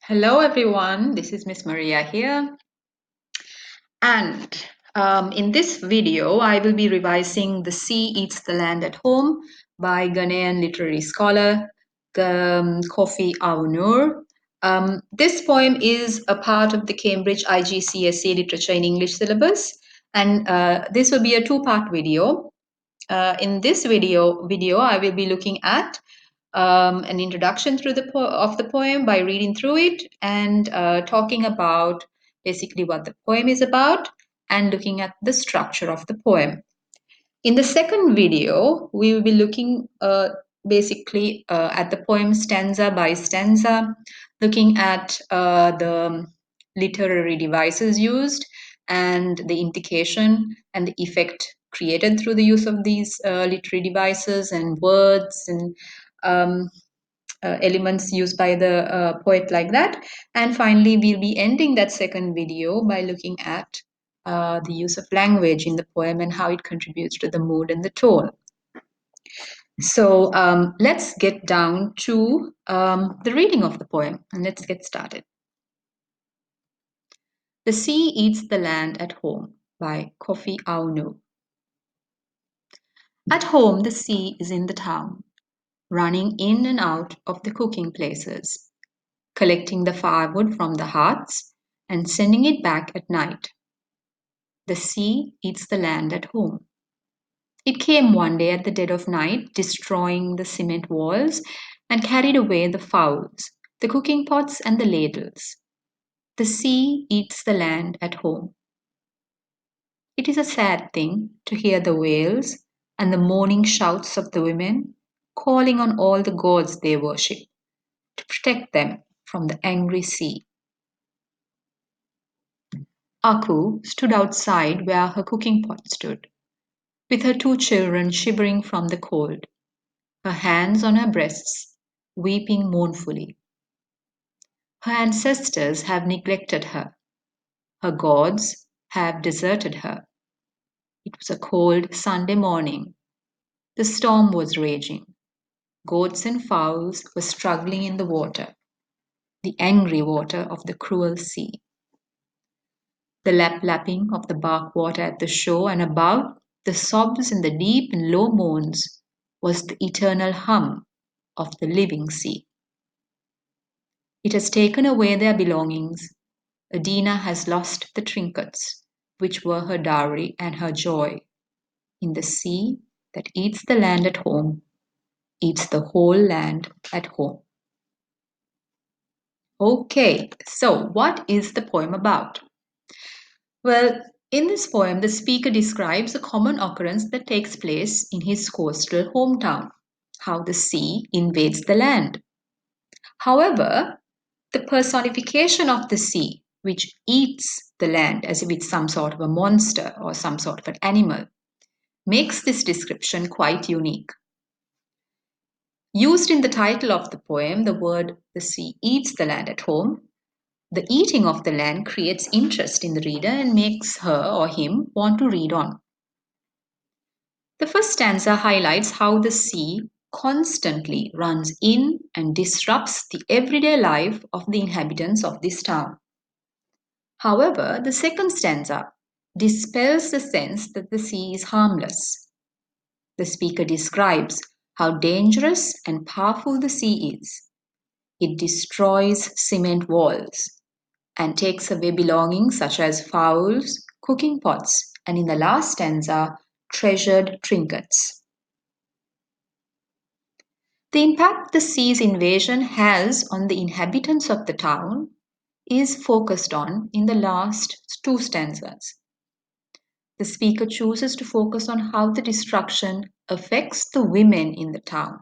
Hello everyone, this is Miss Maria here, and in this video I will be revising The Sea Eats the Land at Home by Ghanaian literary scholar Kofi Awoonor. This poem is a part of the Cambridge IGCSE Literature in English syllabus, and this will be a two-part video. In this video, I will be looking at an introduction through of the poem by reading through it and talking about basically what the poem is about and looking at the structure of the poem. In the second video, we will be looking basically at the poem stanza by stanza, looking at the literary devices used and the indication and the effect created through the use of these literary devices and words and um, elements used by the poet like that. And finally, we'll be ending that second video by looking at the use of language in the poem and how it contributes to the mood and the tone. So let's get down to the reading of the poem and let's get started. The Sea Eats the Land at Home by Kofi Awoonor. At home, the sea is in the town, running in and out of the cooking places, collecting the firewood from the hearths and sending it back at night. The sea eats the land at home. It came one day at the dead of night, destroying the cement walls, and carried away the fowls, the cooking pots, and the ladles. The sea eats the land at home. It is a sad thing to hear the wails and the moaning shouts of the women, calling on all the gods they worship to protect them from the angry sea. Aku stood outside where her cooking pot stood, with her two children shivering from the cold, her hands on her breasts, weeping mournfully. Her ancestors have neglected her. Her gods have deserted her. It was a cold Sunday morning. The storm was raging. Goats and fowls were struggling in the water, the angry water of the cruel sea. The lap-lapping of the bark water at the shore and above, the sobs and the deep and low moans, was the eternal hum of the living sea. It has taken away their belongings. Adina has lost the trinkets, which were her dowry and her joy. In the sea that eats the land at home, eats the whole land at home. Okay, so what is the poem about? Well, in this poem, the speaker describes a common occurrence that takes place in his coastal hometown, how the sea invades the land. However, the personification of the sea, which eats the land as if it's some sort of a monster or some sort of an animal, makes this description quite unique. Used in the title of the poem, the word "the sea eats the land at home," the eating of the land creates interest in the reader and makes her or him want to read on. The first stanza highlights how the sea constantly runs in and disrupts the everyday life of the inhabitants of this town. However, the second stanza dispels the sense that the sea is harmless. The speaker describes how dangerous and powerful the sea is. It destroys cement walls and takes away belongings such as fowls, cooking pots, and in the last stanza, treasured trinkets. The impact the sea's invasion has on the inhabitants of the town is focused on in the last two stanzas. The speaker chooses to focus on how the destruction affects the women in the town,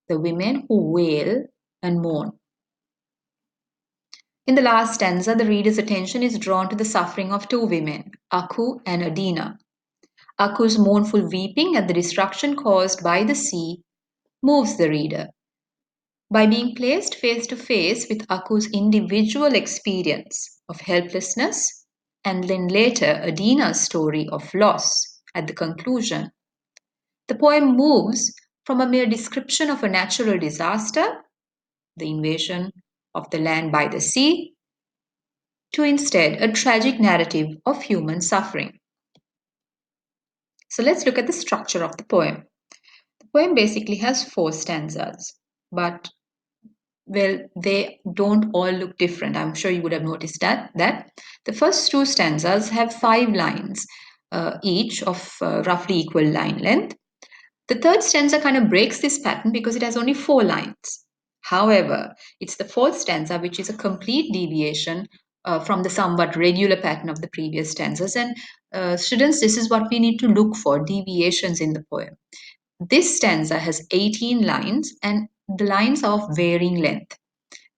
the women who wail and mourn. In the last stanza, the reader's attention is drawn to the suffering of two women, Aku and Adina. Aku's mournful weeping at the destruction caused by the sea moves the reader. By being placed face to face with Aku's individual experience of helplessness and then later Adina's story of loss at the conclusion, the poem moves from a mere description of a natural disaster, the invasion of the land by the sea to instead a tragic narrative of human suffering. So let's look at the structure of the poem. The poem basically has 4 stanzas, but well, they don't all look different. I'm sure you would have noticed that the first 2 stanzas have 5 lines, each of roughly equal line length. The third stanza kind of breaks this pattern because it has only 4 lines. However, it's the fourth stanza which is a complete deviation from the somewhat regular pattern of the previous stanzas. And students, this is what we need to look for, deviations in the poem. This stanza has 18 lines and the lines are of varying length.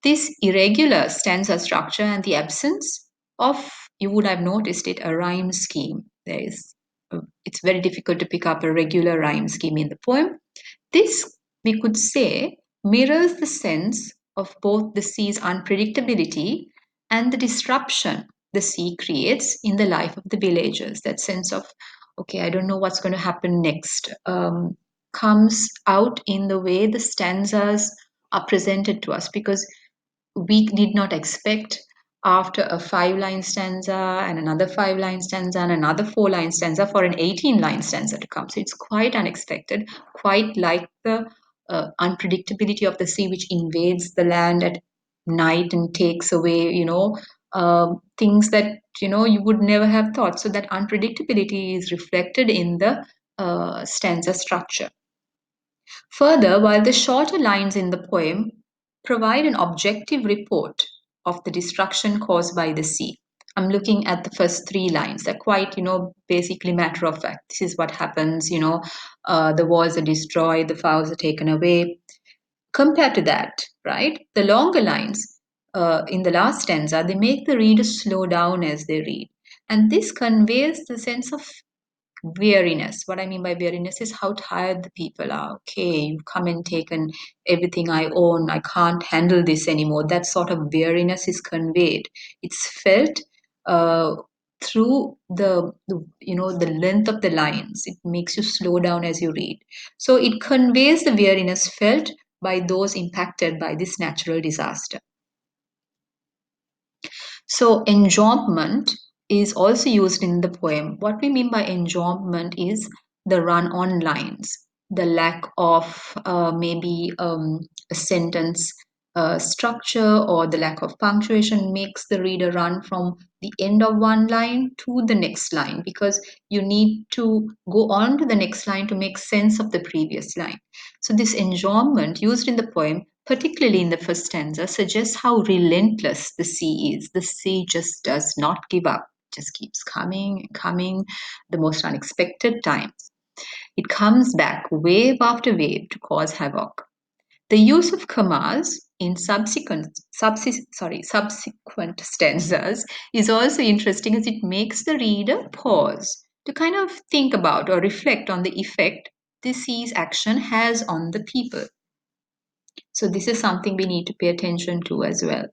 This irregular stanza structure and the absence of, you would have noticed it, a rhyme scheme. It's very difficult to pick up a regular rhyme scheme in the poem. This, we could say, mirrors the sense of both the sea's unpredictability and the disruption the sea creates in the life of the villagers. That sense of, okay, I don't know what's going to happen next, comes out in the way the stanzas are presented to us, because we did not expect after a 5-line stanza and another 5-line stanza and another 4-line stanza for an 18-line stanza to come. So it's quite unexpected, quite like the unpredictability of the sea, which invades the land at night and takes away, things that, you would never have thought. So that unpredictability is reflected in the stanza structure. Further, while the shorter lines in the poem provide an objective report of the destruction caused by the sea, I'm looking at the first 3 lines. They're quite, basically matter of fact. This is what happens, the walls are destroyed, the fowls are taken away. Compared to that, right, the longer lines in the last stanza, they make the reader slow down as they read. And this conveys the sense of weariness. What I mean by weariness is how tired the people are. Okay, you've come and taken everything I own. I can't handle this anymore. That sort of weariness is conveyed. It's felt uh, through the length of the lines. It makes you slow down as you read. So it conveys the weariness felt by those impacted by this natural disaster. So enjambment is also used in the poem. What we mean by enjambment is the run-on lines, the lack of maybe a sentence structure, or the lack of punctuation makes the reader run from the end of one line to the next line, because you need to go on to the next line to make sense of the previous line. So this enjambment used in the poem, particularly in the first stanza, suggests how relentless the sea is. The sea just does not give up, just keeps coming and coming, the most unexpected times. It comes back wave after wave to cause havoc. The use of commas in subsequent stanzas is also interesting, as it makes the reader pause to kind of think about or reflect on the effect the sea's action has on the people. So this is something we need to pay attention to as well.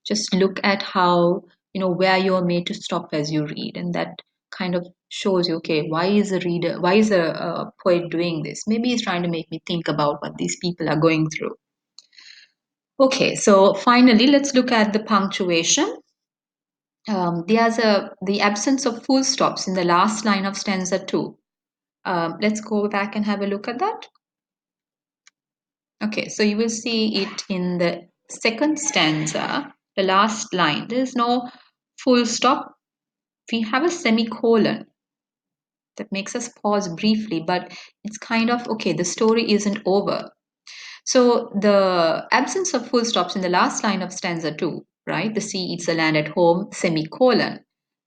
Just look at how, where you're made to stop as you read, and that kind of shows you, okay, why is a poet doing this? Maybe he's trying to make me think about what these people are going through. Okay, so finally, let's look at the punctuation. There's the absence of full stops in the last line of stanza 2. Let's go back and have a look at that. Okay, so you will see it in the second stanza, the last line. There is no full stop. We have a semicolon that makes us pause briefly, but it's kind of, okay, the story isn't over. So the absence of full stops in the last line of stanza 2, right? The sea eats the land at home, semicolon.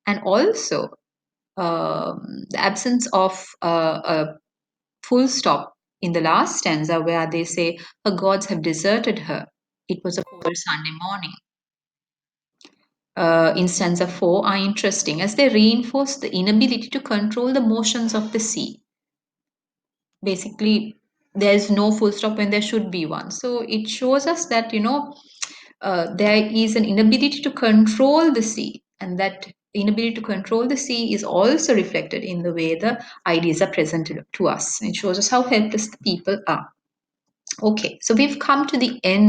And also the absence of a full stop in the last stanza where they say, her gods have deserted her. It was a cold Sunday morning. In stanza 4 are interesting as they reinforce the inability to control the motions of the sea. Basically, there's no full stop when there should be one. So it shows us that, there is an inability to control the sea, and that inability to control the sea is also reflected in the way the ideas are presented to us. It shows us how helpless the people are. Okay, so we've come to the end